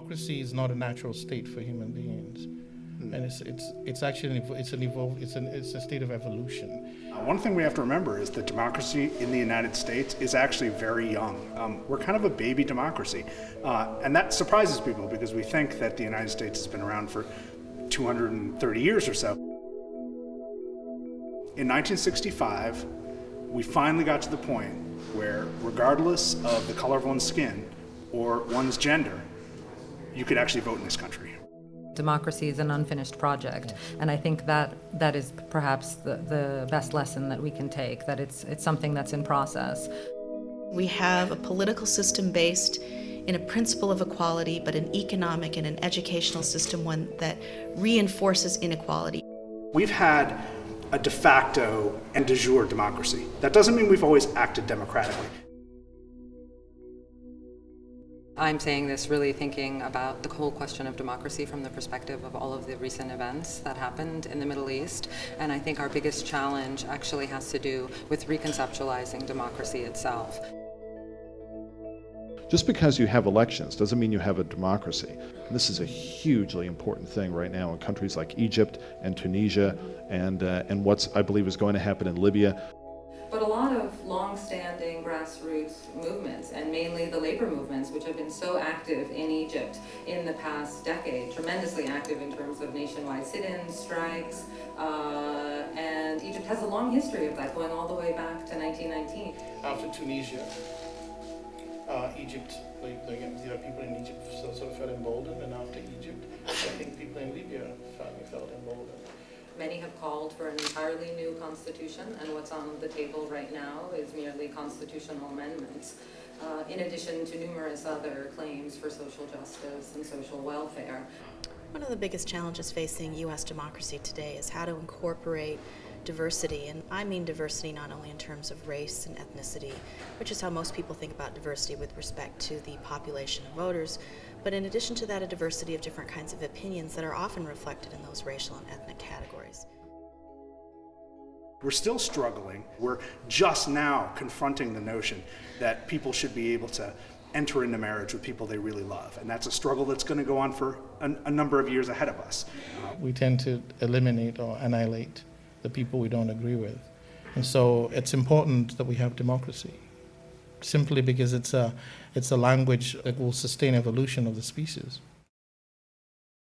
democracy is not a natural state for human beings, and it's actually it's a state of evolution. One thing we have to remember is that democracy in the United States is actually very young. We're kind of a baby democracy, and that surprises people because we think that the United States has been around for 230 years or so. In 1965, we finally got to the point where, regardless of the color of one's skin or one's gender, you could actually vote in this country. Democracy is an unfinished project, and I think that is perhaps the best lesson that we can take, that it's something that's in process. We have a political system based in a principle of equality, but an economic and an educational system, one that reinforces inequality. We've had a de facto and de jure democracy. That doesn't mean we've always acted democratically. I'm saying this really thinking about the whole question of democracy from the perspective of all of the recent events that happened in the Middle East, and I think our biggest challenge actually has to do with reconceptualizing democracy itself. Just because you have elections doesn't mean you have a democracy. And this is a hugely important thing right now in countries like Egypt and Tunisia and what I believe is going to happen in Libya. But a lot of long-standing grassroots movements, and mainly the labor movements, which have been so active in Egypt in the past decade, tremendously active in terms of nationwide sit-ins, strikes, and Egypt has a long history of that, going all the way back to 1919. After Tunisia, Egypt, there are people in Egypt sort of felt emboldened, and after Egypt, I think people in Libya felt emboldened. Many have called for an entirely new constitution, and what's on the table right now is merely constitutional amendments, in addition to numerous other claims for social justice and social welfare. One of the biggest challenges facing U.S. democracy today is how to incorporate diversity, and I mean diversity not only in terms of race and ethnicity, which is how most people think about diversity with respect to the population of voters, but in addition to that, a diversity of different kinds of opinions that are often reflected in those racial and ethnic categories. We're still struggling. We're just now confronting the notion that people should be able to enter into marriage with people they really love, and that's a struggle that's going to go on for a number of years ahead of us. We tend to eliminate or annihilate the people we don't agree with. And so it's important that we have democracy, simply because it's a language that will sustain evolution of the species.